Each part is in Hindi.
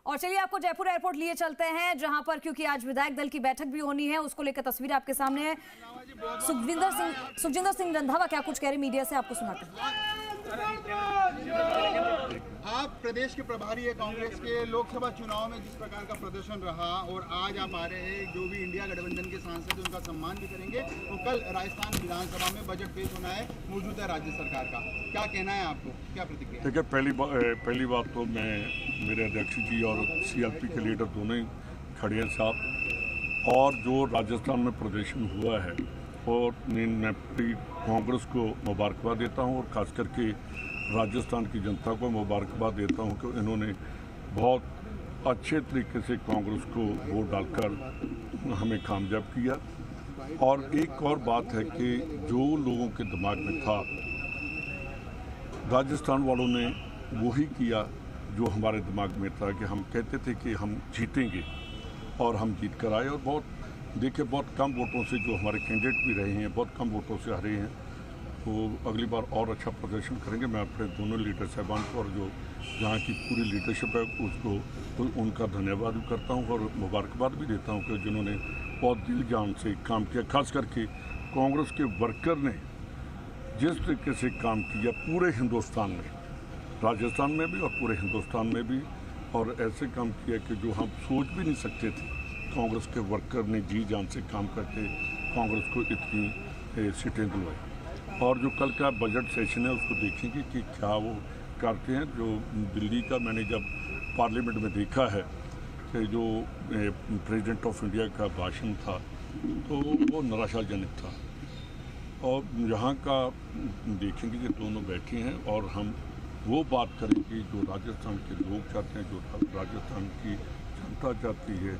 और चलिए आपको जयपुर एयरपोर्ट लिए चलते हैं, जहां पर क्योंकि आज विधायक दल की बैठक भी होनी है, उसको लेकर तस्वीर आपके सामने है। सुखजिंदर सिंह रंधावा क्या कुछ कह रहे मीडिया से, आपको सुनाते हैं। आप प्रदेश के प्रभारी है कांग्रेस के। लोकसभा चुनाव में जिस प्रकार का प्रदर्शन रहा और आज आप आ रहे हैं, जो भी इंडिया गठबंधन के सांसद उनका सम्मान भी करेंगे और कल राजस्थान विधानसभा में बजट पेश होना है मौजूदा राज्य सरकार का, क्या कहना है आपको, क्या प्रतिक्रिया? देखिए, पहली बात तो मैं मेरे अध्यक्ष जी और CLP के लीडर दोनों ही खड़े हैं साहब, और जो राजस्थान में प्रदर्शन हुआ है और मैं पूरी कांग्रेस को मुबारकबाद देता हूं और ख़ास करके राजस्थान की जनता को मुबारकबाद देता हूं कि इन्होंने बहुत अच्छे तरीके से कांग्रेस को वोट डालकर हमें कामयाब किया। और एक और बात है कि जो लोगों के दिमाग में था, राजस्थान वालों ने वही किया जो हमारे दिमाग में था कि हम कहते थे कि हम जीतेंगे और हम जीत कर आए। और देखिए, बहुत कम वोटों से जो हमारे कैंडिडेट भी रहे हैं, बहुत कम वोटों से हारे हैं, तो अगली बार और अच्छा प्रदर्शन करेंगे। मैं अपने दोनों लीडर साहबान को और जो यहाँ की पूरी लीडरशिप है उसको तो उनका धन्यवाद भी करता हूँ और मुबारकबाद भी देता हूँ कि जिन्होंने बहुत दिल जान से काम किया। खास करके कांग्रेस के वर्कर ने जिस तरीके से काम किया पूरे हिंदुस्तान में, राजस्थान में भी और पूरे हिंदुस्तान में भी, और ऐसे काम किया कि जो हम सोच भी नहीं सकते थे। कांग्रेस के वर्कर ने जी जान से काम करके कांग्रेस को इतनी सीटें दिलवाई। और जो कल का बजट सेशन है उसको देखेंगे कि क्या वो करते हैं। जो दिल्ली का मैंने जब पार्लियामेंट में देखा है कि जो प्रेसिडेंट ऑफ इंडिया का भाषण था तो वो निराशाजनक था। और यहाँ का देखेंगे कि दोनों बैठे हैं और हम वो बात करेंगे जो राजस्थान के लोग चाहते हैं, जो राजस्थान की जनता चाहती है,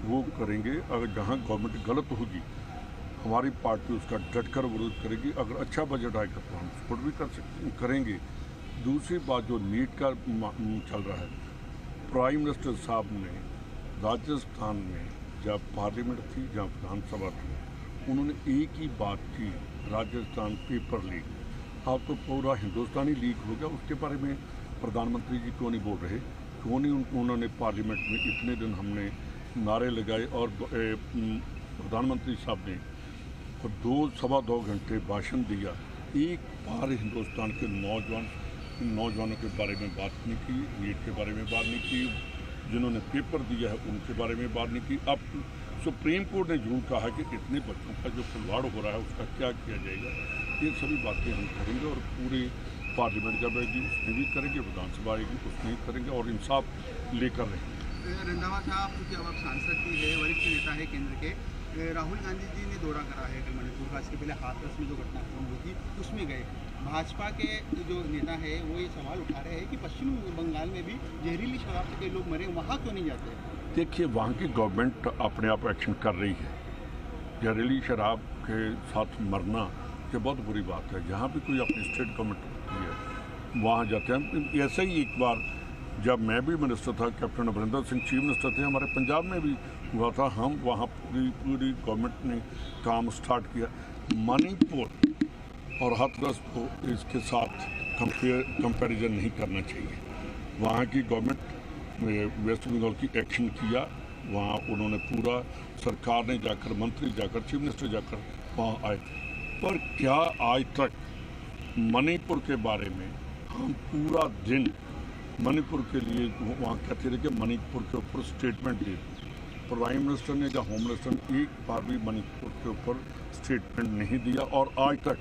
वो करेंगे। अगर जहाँ गवर्नमेंट गलत होगी हमारी पार्टी उसका डटकर विरोध करेगी। अगर अच्छा बजट आएगा तो हम सपोर्ट भी करेंगे। दूसरी बात, जो नीट का चल रहा है, प्राइम मिनिस्टर साहब ने राजस्थान में जब पार्लियामेंट थी, जहाँ विधानसभा थी, उन्होंने एक ही बात की, राजस्थान पेपर लीक। अब तो पूरा हिंदुस्तानी लीक हो गया, उसके बारे में प्रधानमंत्री जी क्यों नहीं बोल रहे, क्यों नहीं उन्होंने पार्लियामेंट में इतने दिन हमने नारे लगाए और प्रधानमंत्री साहब ने सवा दो घंटे भाषण दिया। एक बार हिंदुस्तान के नौजवानों के बारे में बात नहीं की, नीट के बारे में बात नहीं की, जिन्होंने पेपर दिया है उनके बारे में बात नहीं की। अब सुप्रीम कोर्ट ने जरूर कहा कि इतने बच्चों का जो खिलवाड़ हो रहा है उसका क्या किया जाएगा। ये सभी बातें हम करेंगे और पूरे पार्लियामेंट जब आएगी उसमें भी करेंगे, विधानसभा आएगी उसमें भी करेंगे और इंसाफ लेकर रहेंगे। रंधावा साहब, क्योंकि अब आप सांसद भी है, वरिष्ठ नेता है केंद्र के, राहुल गांधी जी ने दौरा करा है कल मणिपुर का। इसके पहले हाथरस में जो घटनाक्रम हुई थी उसमें गए। भाजपा के जो नेता है वो ये सवाल उठा रहे हैं कि पश्चिम बंगाल में भी जहरीली शराब से कई लोग मरे, वहाँ क्यों नहीं जाते? देखिए, वहाँ की गवर्नमेंट अपने आप एक्शन कर रही है। जहरीली शराब के साथ मरना ये बहुत बुरी बात है। जहाँ भी कोई अपनी स्टेट गवर्नमेंट होती है वहाँ जाते हैं। ऐसा ही एक बार जब मैं भी मिनिस्टर था, captain Amarinder Singh chief minister थे, हमारे पंजाब में भी हुआ था। हम वहाँ पूरी गवर्नमेंट ने काम स्टार्ट किया। मणिपुर और हाथरस को इसके साथ कंपैरिजन नहीं करना चाहिए। वहाँ की गवर्नमेंट वेस्ट बंगाल की एक्शन किया, वहाँ उन्होंने पूरा सरकार ने जाकर, मंत्री जाकर, चीफ मिनिस्टर जाकर वहाँ आए। पर क्या आज तक मणिपुर के बारे में हम पूरा दिन मणिपुर के लिए वहाँ कहते रहे कि मणिपुर के ऊपर स्टेटमेंट दे। प्राइम मिनिस्टर ने या होम मिनिस्टर ने एक बार भी मणिपुर के ऊपर स्टेटमेंट नहीं दिया और आज तक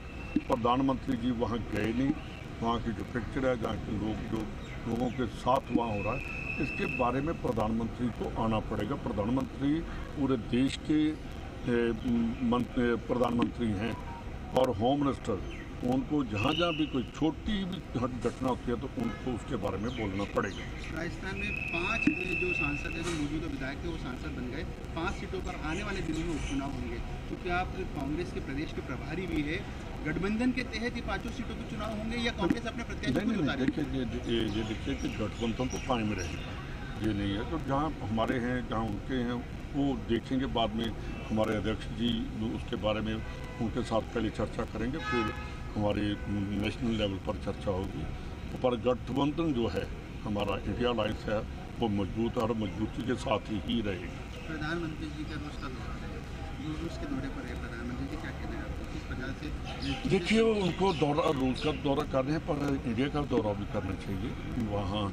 प्रधानमंत्री जी वहाँ गए नहीं। वहाँ की जो पिक्चर है, जहाँ के लोगों के साथ वहाँ हो रहा है, इसके बारे में प्रधानमंत्री को आना पड़ेगा। प्रधानमंत्री पूरे देश के प्रधानमंत्री हैं और होम मिनिस्टर, उनको जहाँ भी कोई छोटी भी घटना होती है तो उनको उसके बारे में बोलना पड़ेगा। राजस्थान में 5 जो सांसद है, जो मौजूदा विधायक थे, वो सांसद बन गए। 5 सीटों पर आने वाले दिनों में उपचुनाव होंगे, क्योंकि आप कांग्रेस के प्रदेश के प्रभारी भी है। गठबंधन के तहत ही 5 सीटों के चुनाव होंगे या कांग्रेस अपने प्रत्याशी को उतारेगी? देखिए, ये देखिए कि गठबंधन तो कायम रहेगा, ये नहीं है। तो जहाँ हमारे हैं, जहाँ उनके हैं, वो देखेंगे बाद में। हमारे अध्यक्ष जी उसके बारे में उनके साथ पहले चर्चा करेंगे, फिर हमारी नेशनल लेवल पर चर्चा होगी। पर गठबंधन जो है हमारा इंडिया अलायंस है, वो मजबूत और मजबूती के साथ ही रहेगी। प्रधानमंत्री जी का रूस का दौरा है, जो रूस के दौरे पर है प्रधानमंत्री जी, क्या कहना है आपको, किस प्रकार से? देखिए, उनको दौरा, रूस का दौरा करने हैं, पर इंडिया का दौरा भी करना चाहिए। वहाँ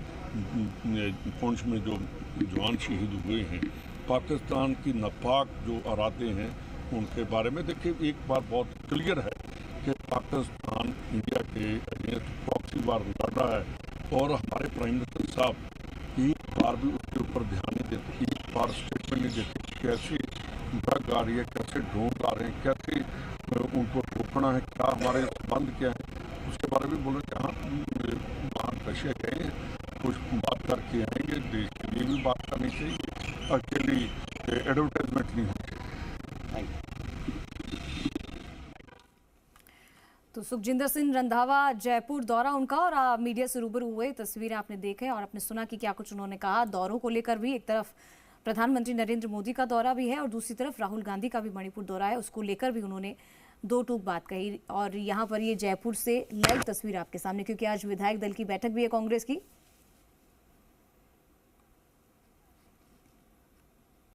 पुंछ में जो जवान शहीद हुए हैं, पाकिस्तान की नापाक जो इरादे हैं उनके बारे में देखिए, एक बात बहुत क्लियर है कि पाकिस्तान इंडिया के अगेंस्ट प्रॉक्सी वार लड़ रहा है और हमारे प्राइम मिनिस्टर साहब एक बार भी उसके ऊपर ध्यान नहीं देते, एक बार स्टेटमेंट नहीं देते। कैसे ड्रग आ रही है, कैसे ड्रोन आ रहे हैं, कैसे उनको रोकना है, क्या हमारे संबंध क्या है, उसके बारे में बोल रहे हैं। वहाँ रशिया गए हैं, कुछ बात करके आएंगे, देश के लिए भी बात करनी चाहिए, अकेली एडवर्टाइजमेंट नहीं होनी चाहिए। तो सुखजिंदर सिंह रंधावा, जयपुर दौरा उनका, और मीडिया से रूबरू हुए, तस्वीरें आपने देखे और आपने सुना कि क्या कुछ उन्होंने कहा। दौरों को लेकर भी एक तरफ प्रधानमंत्री नरेंद्र मोदी का दौरा भी है और दूसरी तरफ राहुल गांधी का भी मणिपुर दौरा है, उसको लेकर भी उन्होंने दो टूक बात कही। और यहाँ पर ये जयपुर से लाइव तस्वीर आपके सामने, क्योंकि आज विधायक दल की बैठक भी है कांग्रेस की।